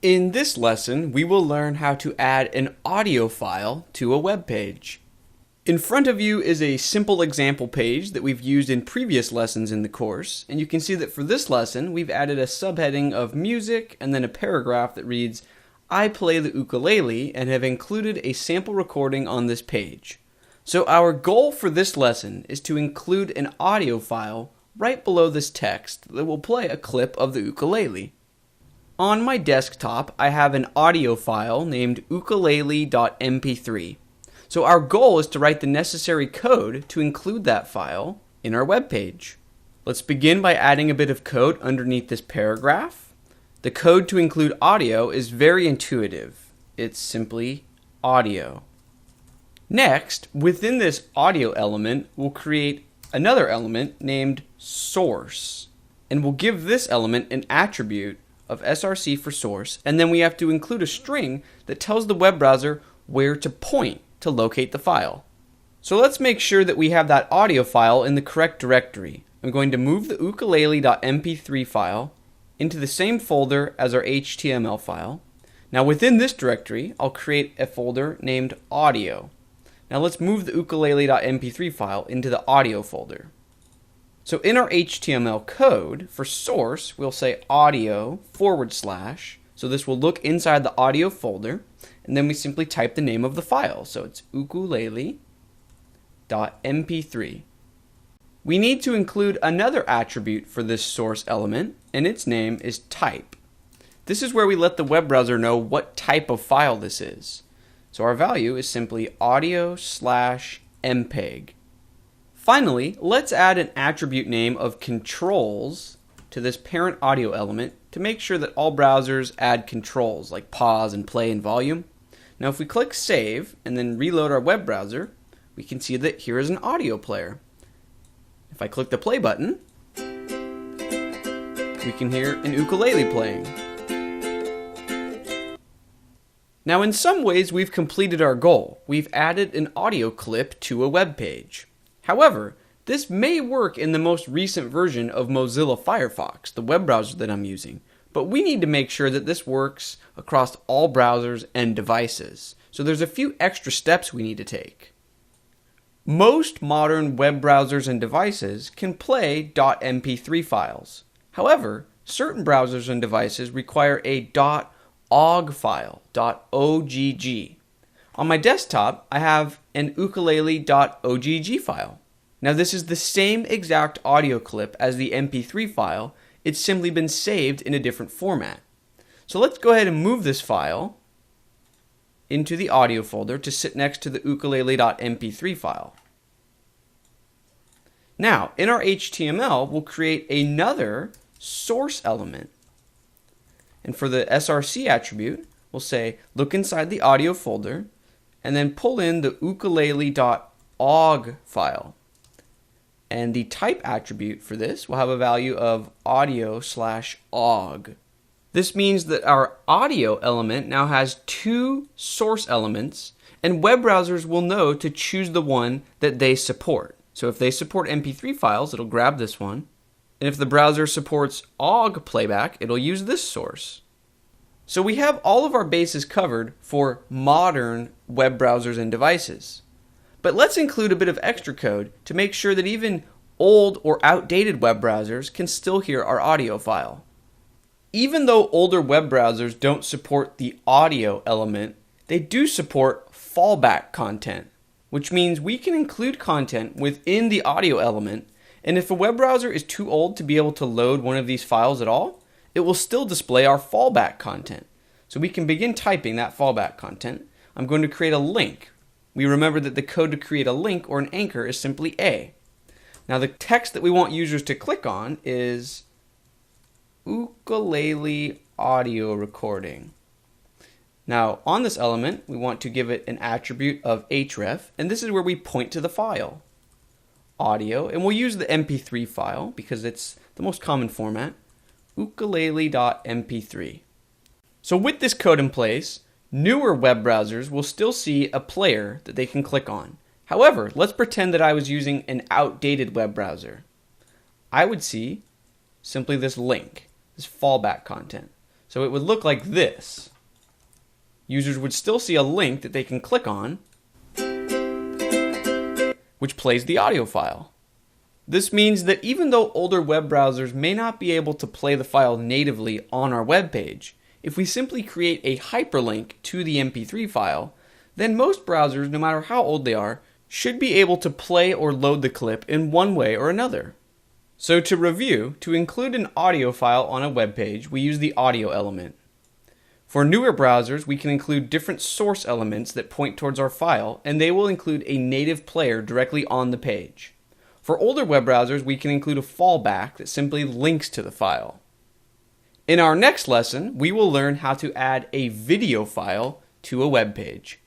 In this lesson, we will learn how to add an audio file to a web page. In front of you is a simple example page that we've used in previous lessons in the course, and you can see that for this lesson, we've added a subheading of music and then a paragraph that reads, "I play the ukulele," and have included a sample recording on this page. So our goal for this lesson is to include an audio file right below this text that will play a clip of the ukulele. On my desktop, I have an audio file named ukulele.mp3. So our goal is to write the necessary code to include that file in our web page. Let's begin by adding a bit of code underneath this paragraph. The code to include audio is very intuitive. It's simply audio. Next, within this audio element, we'll create another element named source. And we'll give this element an attribute of src for source, and then we have to include a string that tells the web browser where to point to locate the file. So let's make sure that we have that audio file in the correct directory. I'm going to move the ukulele.mp3 file into the same folder as our HTML file. Now within this directory, I'll create a folder named audio. Now let's move the ukulele.mp3 file into the audio folder. So in our HTML code, for source, we'll say audio /, so this will look inside the audio folder, and then we simply type the name of the file. So it's ukulele.mp3. We need to include another attribute for this source element, and its name is type. This is where we let the web browser know what type of file this is. So our value is simply audio/mpeg. Finally, let's add an attribute name of controls to this parent audio element to make sure that all browsers add controls like pause and play and volume. Now if we click save and then reload our web browser, we can see that here is an audio player. If I click the play button, we can hear an ukulele playing. Now in some ways we've completed our goal. We've added an audio clip to a web page. However, this may work in the most recent version of Mozilla Firefox, the web browser that I'm using, but we need to make sure that this works across all browsers and devices. So there's a few extra steps we need to take. Most modern web browsers and devices can play .mp3 files. However, certain browsers and devices require a .ogg file, .ogg. On my desktop, I have an ukulele.ogg file. Now this is the same exact audio clip as the MP3 file, it's simply been saved in a different format. So let's go ahead and move this file into the audio folder to sit next to the ukulele.mp3 file. Now, in our HTML, we'll create another source element. And for the src attribute, we'll say look inside the audio folder, and then pull in the ukulele.ogg file. And the type attribute for this will have a value of audio/ogg. This means that our audio element now has two source elements, and web browsers will know to choose the one that they support. So if they support MP3 files, it'll grab this one. And if the browser supports OGG playback, it'll use this source. So we have all of our bases covered for modern web browsers and devices. But let's include a bit of extra code to make sure that even old or outdated web browsers can still hear our audio file. Even though older web browsers don't support the audio element, they do support fallback content, which means we can include content within the audio element, and if a web browser is too old to be able to load one of these files at all, it will still display our fallback content. So we can begin typing that fallback content. I'm going to create a link. We remember that the code to create a link or an anchor is simply A. Now the text that we want users to click on is ukulele audio recording. Now on this element, we want to give it an attribute of href, and this is where we point to the file, audio, and we'll use the MP3 file because it's the most common format. ukulele.mp3. So with this code in place, newer web browsers will still see a player that they can click on. However, let's pretend that I was using an outdated web browser. I would see simply this link, this fallback content. So it would look like this. Users would still see a link that they can click on, which plays the audio file. This means that even though older web browsers may not be able to play the file natively on our web page, if we simply create a hyperlink to the MP3 file, then most browsers, no matter how old they are, should be able to play or load the clip in one way or another. So to review, to include an audio file on a web page, we use the audio element. For newer browsers, we can include different source elements that point towards our file, and they will include a native player directly on the page. For older web browsers, we can include a fallback that simply links to the file. In our next lesson, we will learn how to add a video file to a web page.